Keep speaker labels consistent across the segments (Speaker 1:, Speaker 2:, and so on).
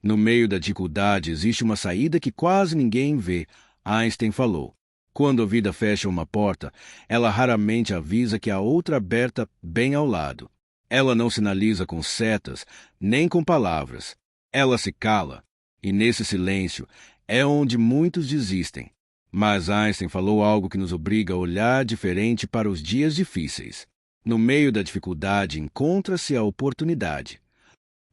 Speaker 1: No meio da dificuldade existe uma saída que quase ninguém vê, Einstein falou. Quando a vida fecha uma porta, ela raramente avisa que há outra aberta bem ao lado. Ela não sinaliza com setas, nem com palavras. Ela se cala, e nesse silêncio é onde muitos desistem. Mas Einstein falou algo que nos obriga a olhar diferente para os dias difíceis. No meio da dificuldade encontra-se a oportunidade.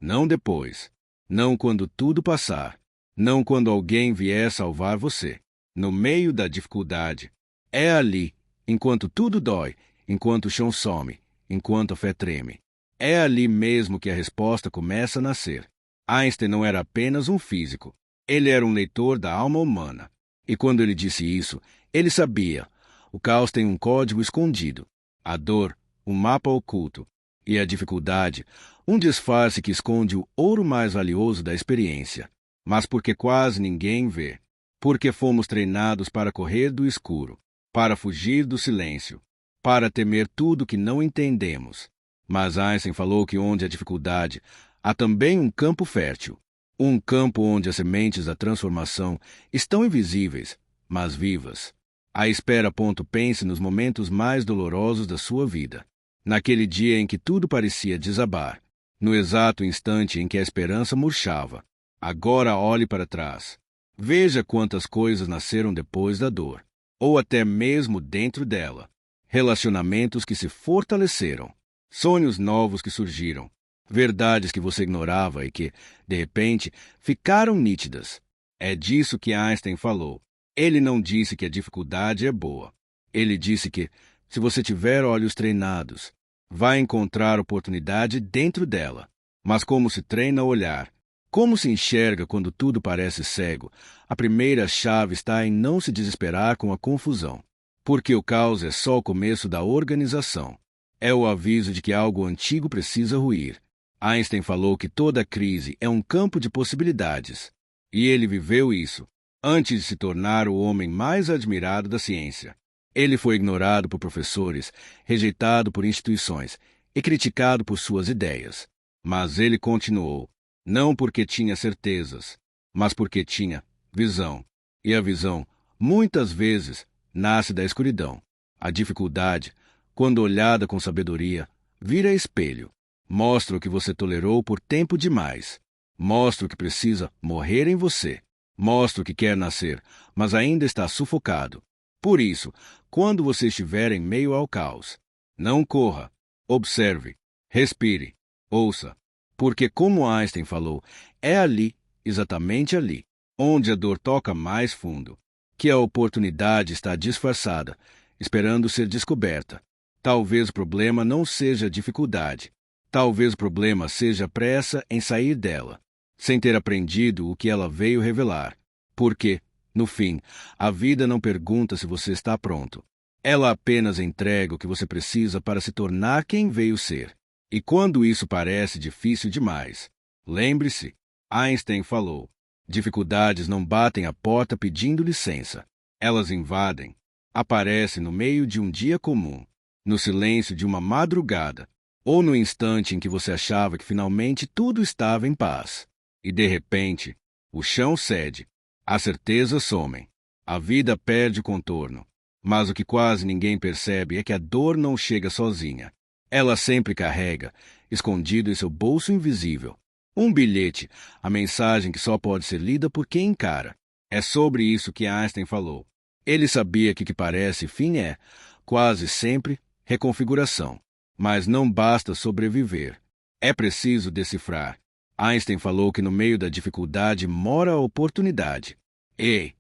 Speaker 1: Não depois. Não quando tudo passar. Não quando alguém vier salvar você. No meio da dificuldade. É ali, enquanto tudo dói, enquanto o chão some, enquanto a fé treme. É ali mesmo que a resposta começa a nascer. Einstein não era apenas um físico. Ele era um leitor da alma humana. E quando ele disse isso, ele sabia. O caos tem um código escondido. A dor, um mapa oculto. E a dificuldade, um disfarce que esconde o ouro mais valioso da experiência. Mas porque quase ninguém vê. Porque fomos treinados para correr do escuro, para fugir do silêncio, para temer tudo que não entendemos. Mas Einstein falou que onde há dificuldade, há também um campo fértil. Um campo onde as sementes da transformação estão invisíveis, mas vivas. À espera. Pense nos momentos mais dolorosos da sua vida. Naquele dia em que tudo parecia desabar. No exato instante em que a esperança murchava. Agora olhe para trás. Veja quantas coisas nasceram depois da dor. Ou até mesmo dentro dela. Relacionamentos que se fortaleceram. Sonhos novos que surgiram. Verdades que você ignorava e que, de repente, ficaram nítidas. É disso que Einstein falou. Ele não disse que a dificuldade é boa. Ele disse que, se você tiver olhos treinados, vai encontrar oportunidade dentro dela. Mas como se treina o olhar? Como se enxerga quando tudo parece cego? A primeira chave está em não se desesperar com a confusão. Porque o caos é só o começo da organização. É o aviso de que algo antigo precisa ruir. Einstein falou que toda crise é um campo de possibilidades. E ele viveu isso, antes de se tornar o homem mais admirado da ciência. Ele foi ignorado por professores, rejeitado por instituições e criticado por suas ideias. Mas ele continuou, não porque tinha certezas, mas porque tinha visão. E a visão, muitas vezes, nasce da escuridão. A dificuldade, quando olhada com sabedoria, vira espelho. Mostra o que você tolerou por tempo demais. Mostra o que precisa morrer em você. Mostra o que quer nascer, mas ainda está sufocado. Por isso, quando você estiver em meio ao caos, não corra. Observe, respire, ouça. Porque, como Einstein falou, é ali, exatamente ali, onde a dor toca mais fundo, que a oportunidade está disfarçada, esperando ser descoberta. Talvez o problema não seja a dificuldade. Talvez o problema seja a pressa em sair dela, sem ter aprendido o que ela veio revelar. Porque, no fim, a vida não pergunta se você está pronto. Ela apenas entrega o que você precisa para se tornar quem veio ser. E quando isso parece difícil demais, lembre-se, Einstein falou, dificuldades não batem a porta pedindo licença. Elas invadem. Aparecem no meio de um dia comum, no silêncio de uma madrugada, ou no instante em que você achava que finalmente tudo estava em paz. E de repente, o chão cede, as certezas somem, a vida perde o contorno. Mas o que quase ninguém percebe é que a dor não chega sozinha. Ela sempre carrega, escondido em seu bolso invisível, um bilhete, a mensagem que só pode ser lida por quem encara. É sobre isso que Einstein falou. Ele sabia que o que parece fim é, quase sempre, reconfiguração. Mas não basta sobreviver. É preciso decifrar. Einstein falou que no meio da dificuldade mora a oportunidade. E,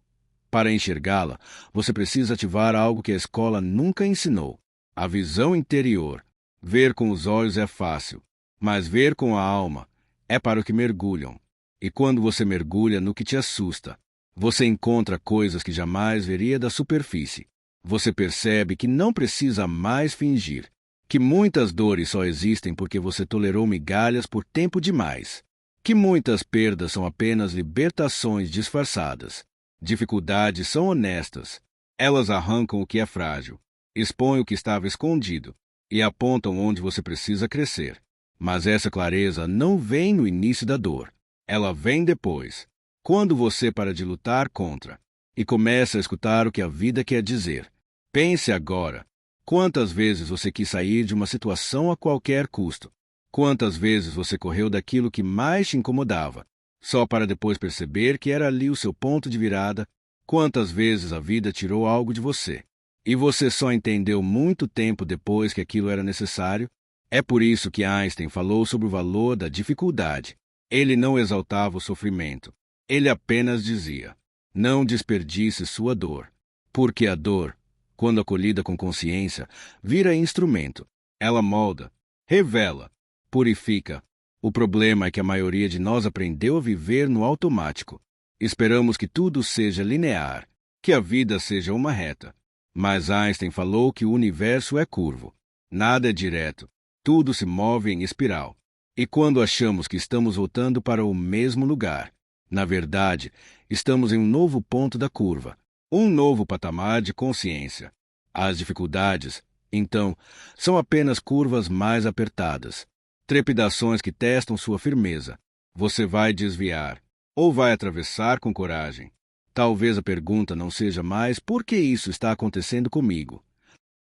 Speaker 1: para enxergá-la, você precisa ativar algo que a escola nunca ensinou. A visão interior. Ver com os olhos é fácil, mas ver com a alma é para o que mergulham. E quando você mergulha no que te assusta, você encontra coisas que jamais veria da superfície. Você percebe que não precisa mais fingir, que muitas dores só existem porque você tolerou migalhas por tempo demais, que muitas perdas são apenas libertações disfarçadas. Dificuldades são honestas. Elas arrancam o que é frágil, expõem o que estava escondido e apontam onde você precisa crescer. Mas essa clareza não vem no início da dor. Ela vem depois, quando você para de lutar contra e começa a escutar o que a vida quer dizer. Pense agora. Quantas vezes você quis sair de uma situação a qualquer custo? Quantas vezes você correu daquilo que mais te incomodava, só para depois perceber que era ali o seu ponto de virada? Quantas vezes a vida tirou algo de você, e você só entendeu muito tempo depois que aquilo era necessário? É por isso que Einstein falou sobre o valor da dificuldade. Ele não exaltava o sofrimento. Ele apenas dizia: não desperdice sua dor. Porque a dor, quando acolhida com consciência, vira instrumento. Ela molda, revela, purifica. O problema é que a maioria de nós aprendeu a viver no automático. Esperamos que tudo seja linear, que a vida seja uma reta. Mas Einstein falou que o universo é curvo. Nada é direto. Tudo se move em espiral. E quando achamos que estamos voltando para o mesmo lugar, na verdade, estamos em um novo ponto da curva, um novo patamar de consciência. As dificuldades, então, são apenas curvas mais apertadas, trepidações que testam sua firmeza. Você vai desviar, ou vai atravessar com coragem. Talvez a pergunta não seja mais por que isso está acontecendo comigo,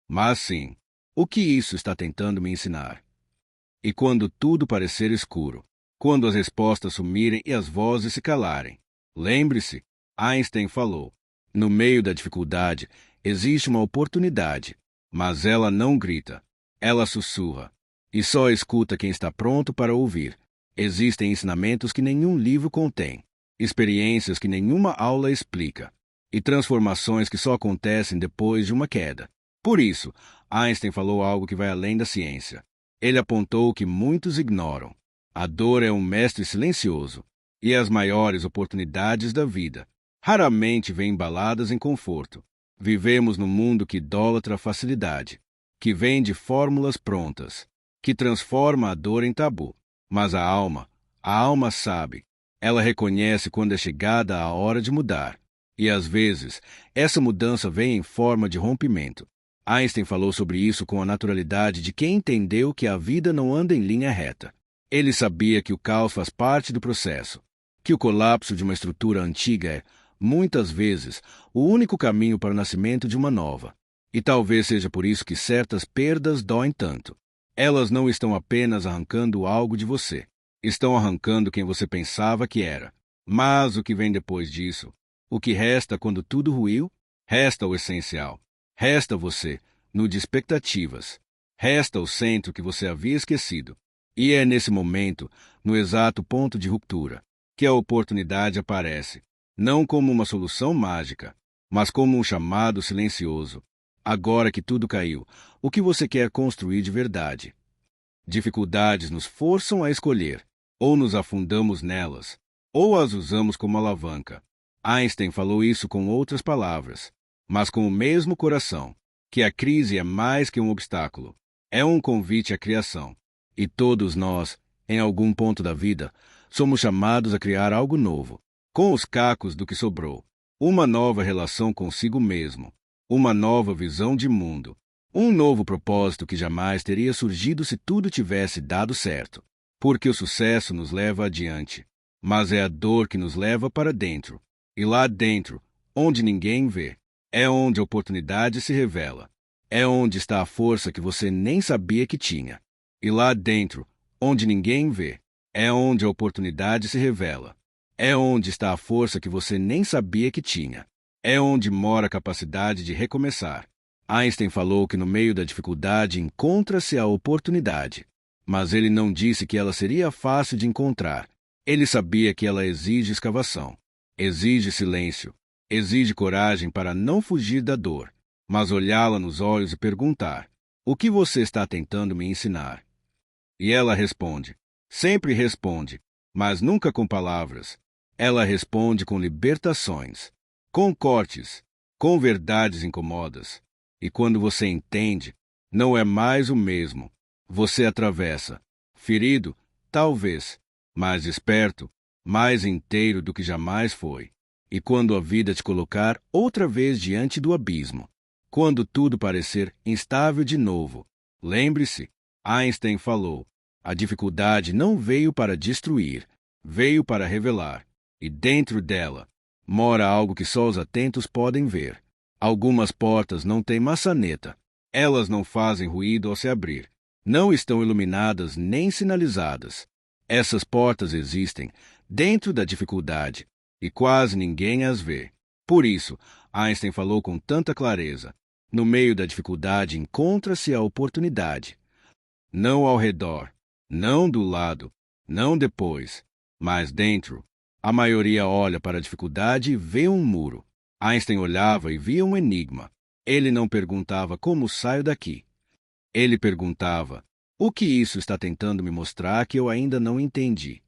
Speaker 1: mas sim, o que isso está tentando me ensinar. E quando tudo parecer escuro, quando as respostas sumirem e as vozes se calarem, lembre-se, Einstein falou, no meio da dificuldade existe uma oportunidade, mas ela não grita, ela sussurra, e só escuta quem está pronto para ouvir. Existem ensinamentos que nenhum livro contém, experiências que nenhuma aula explica, e transformações que só acontecem depois de uma queda. Por isso, Einstein falou algo que vai além da ciência. Ele apontou o que muitos ignoram. A dor é um mestre silencioso, e as maiores oportunidades da vida raramente vêm embaladas em conforto. Vivemos num mundo que idolatra a facilidade, que vende fórmulas prontas, que transforma a dor em tabu. Mas a alma sabe. Ela reconhece quando é chegada a hora de mudar. E às vezes, essa mudança vem em forma de rompimento. Einstein falou sobre isso com a naturalidade de quem entendeu que a vida não anda em linha reta. Ele sabia que o caos faz parte do processo, que o colapso de uma estrutura antiga é, muitas vezes, o único caminho para o nascimento de uma nova. E talvez seja por isso que certas perdas doem tanto. Elas não estão apenas arrancando algo de você, estão arrancando quem você pensava que era. Mas o que vem depois disso? O que resta quando tudo ruiu? Resta o essencial. Resta você, no de expectativas. Resta o centro que você havia esquecido. E é nesse momento, no exato ponto de ruptura, que a oportunidade aparece, não como uma solução mágica, mas como um chamado silencioso. Agora que tudo caiu, o que você quer construir de verdade? Dificuldades nos forçam a escolher. Ou nos afundamos nelas, ou as usamos como alavanca. Einstein falou isso com outras palavras, mas com o mesmo coração, que a crise é mais que um obstáculo, é um convite à criação. E todos nós, em algum ponto da vida, somos chamados a criar algo novo, com os cacos do que sobrou, uma nova relação consigo mesmo, uma nova visão de mundo, um novo propósito que jamais teria surgido se tudo tivesse dado certo. Porque o sucesso nos leva adiante, mas é a dor que nos leva para dentro. E lá dentro, onde ninguém vê, é onde a oportunidade se revela. É onde está a força que você nem sabia que tinha. E lá dentro, onde ninguém vê, é onde a oportunidade se revela. É onde está a força que você nem sabia que tinha. É onde mora a capacidade de recomeçar. Einstein falou que no meio da dificuldade encontra-se a oportunidade. Mas ele não disse que ela seria fácil de encontrar. Ele sabia que ela exige escavação, exige silêncio, exige coragem para não fugir da dor, mas olhá-la nos olhos e perguntar: o que você está tentando me ensinar? E ela responde, sempre responde, mas nunca com palavras. Ela responde com libertações, com cortes, com verdades incomodas. E quando você entende, não é mais o mesmo. Você atravessa, ferido, talvez, mais esperto, mais inteiro do que jamais foi. E quando a vida te colocar outra vez diante do abismo, quando tudo parecer instável de novo, lembre-se, Einstein falou, a dificuldade não veio para destruir, Veio para revelar. E dentro dela mora algo que só os atentos podem ver. Algumas portas não têm maçaneta. Elas não fazem ruído ao se abrir. Não estão iluminadas nem sinalizadas. Essas portas existem dentro da dificuldade e quase ninguém as vê. Por isso, Einstein falou com tanta clareza: no meio da dificuldade encontra-se a oportunidade. Não ao redor, não do lado, não depois, mas dentro. A maioria olha para a dificuldade e vê um muro. Einstein olhava e via um enigma. Ele não perguntava como saio daqui. Ele perguntava: o que isso está tentando me mostrar que eu ainda não entendi?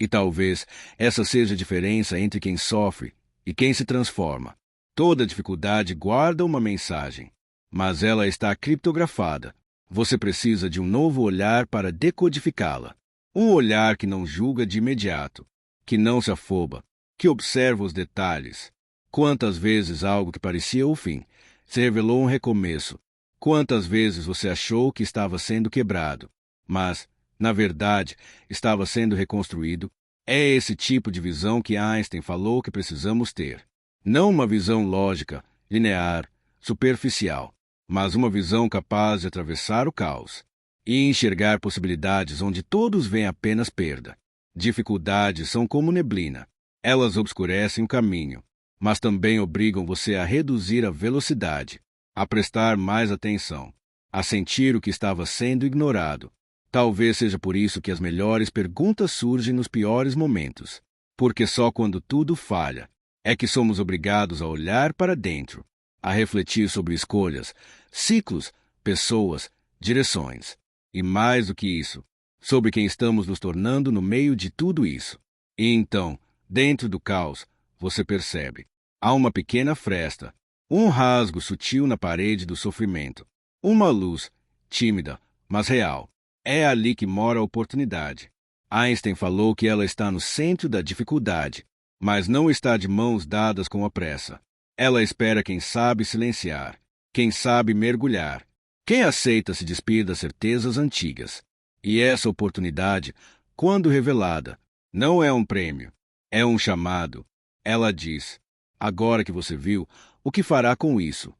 Speaker 1: E talvez essa seja a diferença entre quem sofre e quem se transforma. Toda dificuldade guarda uma mensagem, mas ela está criptografada. Você precisa de um novo olhar para decodificá-la. Um olhar que não julga de imediato, que não se afoba, que observa os detalhes. Quantas vezes algo que parecia o fim se revelou um recomeço? Quantas vezes você achou que estava sendo quebrado, mas, na verdade, estava sendo reconstruído? É esse tipo de visão que Einstein falou que precisamos ter. Não uma visão lógica, linear, superficial, mas uma visão capaz de atravessar o caos e enxergar possibilidades onde todos veem apenas perda. Dificuldades são como neblina. Elas obscurecem o caminho, mas também obrigam você a reduzir a velocidade, a prestar mais atenção, a sentir o que estava sendo ignorado. Talvez seja por isso que as melhores perguntas surgem nos piores momentos, porque só quando tudo falha é que somos obrigados a olhar para dentro, a refletir sobre escolhas, ciclos, pessoas, direções, e mais do que isso, sobre quem estamos nos tornando no meio de tudo isso. E então, dentro do caos, você percebe, há uma pequena fresta, um rasgo sutil na parede do sofrimento, uma luz, tímida, mas real. É ali que mora a oportunidade. Einstein falou que ela está no centro da dificuldade, mas não está de mãos dadas com a pressa. Ela espera quem sabe silenciar, quem sabe mergulhar, quem aceita se despir das certezas antigas. E essa oportunidade, quando revelada, não é um prêmio, é um chamado. Ela diz: agora que você viu, o que fará com isso?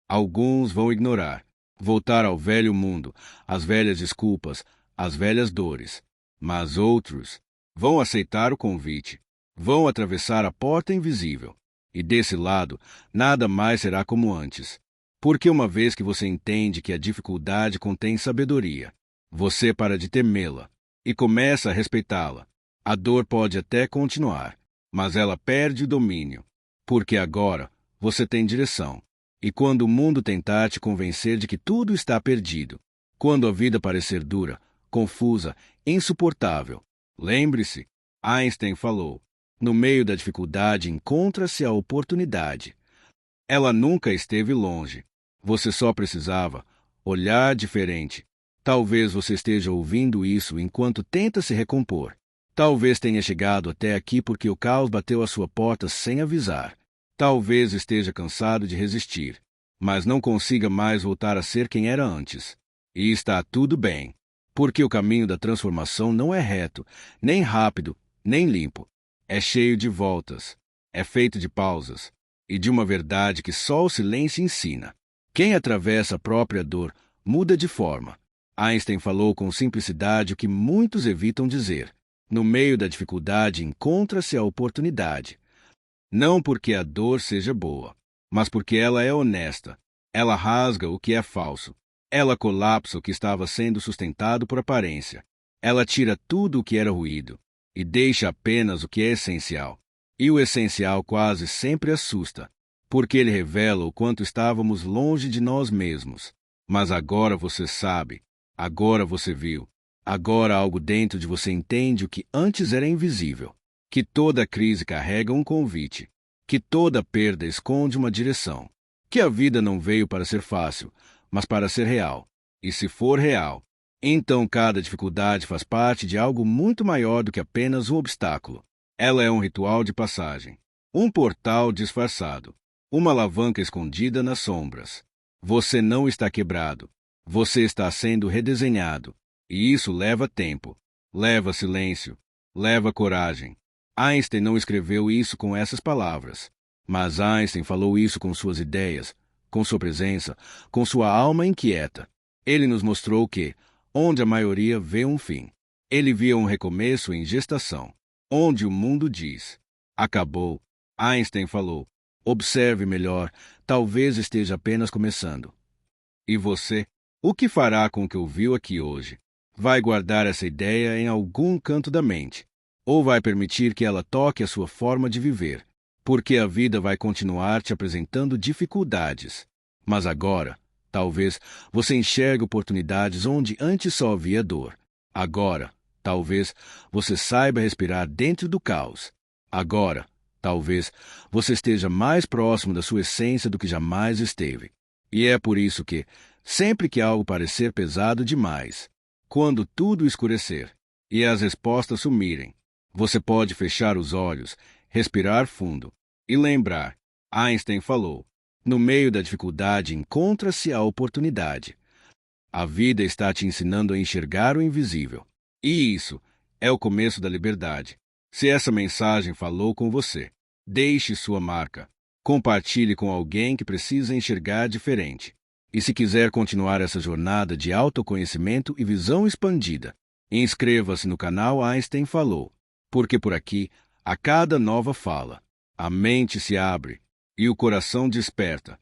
Speaker 1: Alguns vão ignorar, voltar ao velho mundo, às velhas desculpas, às velhas dores. Mas outros vão aceitar o convite, vão atravessar a porta invisível. E desse lado, nada mais será como antes. Porque uma vez que você entende que a dificuldade contém sabedoria, você para de temê-la e começa a respeitá-la. A dor pode até continuar, mas ela perde o domínio, porque agora você tem direção. E quando o mundo tentar te convencer de que tudo está perdido, quando a vida parecer dura, confusa, insuportável, lembre-se, Einstein falou, no meio da dificuldade encontra-se a oportunidade. Ela nunca esteve longe. Você só precisava olhar diferente. Talvez você esteja ouvindo isso enquanto tenta se recompor. Talvez tenha chegado até aqui porque o caos bateu à sua porta sem avisar. Talvez esteja cansado de resistir, mas não consiga mais voltar a ser quem era antes. E está tudo bem, porque o caminho da transformação não é reto, nem rápido, nem limpo. É cheio de voltas, é feito de pausas e de uma verdade que só o silêncio ensina. Quem atravessa a própria dor muda de forma. Einstein falou com simplicidade o que muitos evitam dizer. No meio da dificuldade encontra-se a oportunidade. Não porque a dor seja boa, mas porque ela é honesta. Ela rasga o que é falso. Ela colapsa o que estava sendo sustentado por aparência. Ela tira tudo o que era ruído e deixa apenas o que é essencial. E o essencial quase sempre assusta, porque ele revela o quanto estávamos longe de nós mesmos. Mas agora você sabe, agora você viu, agora algo dentro de você entende o que antes era invisível. Que toda crise carrega um convite, que toda perda esconde uma direção, que a vida não veio para ser fácil, mas para ser real. E se for real, então cada dificuldade faz parte de algo muito maior do que apenas um obstáculo. Ela é um ritual de passagem, um portal disfarçado, uma alavanca escondida nas sombras. Você não está quebrado, você está sendo redesenhado, e isso leva tempo, leva silêncio, Leva coragem. Einstein não escreveu isso com essas palavras, mas Einstein falou isso com suas ideias, com sua presença, com sua alma inquieta. Ele nos mostrou que, onde a maioria vê um fim, ele via um recomeço em gestação. Onde o mundo diz, acabou, Einstein falou, observe melhor, talvez esteja apenas começando. E você? O que fará com o que ouviu aqui hoje? Vai guardar essa ideia em algum canto da mente? Ou vai permitir que ela toque a sua forma de viver? Porque a vida vai continuar te apresentando dificuldades. Mas agora, talvez, você enxergue oportunidades onde antes só havia dor. Agora, talvez, você saiba respirar dentro do caos. Agora, talvez, você esteja mais próximo da sua essência do que jamais esteve. E é por isso que, sempre que algo parecer pesado demais, quando tudo escurecer e as respostas sumirem, você pode fechar os olhos, respirar fundo e lembrar. Einstein falou, no meio da dificuldade encontra-se a oportunidade. A vida está te ensinando a enxergar o invisível. E isso é o começo da liberdade. Se essa mensagem falou com você, deixe sua marca. Compartilhe com alguém que precisa enxergar diferente. E se quiser continuar essa jornada de autoconhecimento e visão expandida, inscreva-se no canal Einstein Falou, porque por aqui, a cada nova fala, a mente se abre e o coração desperta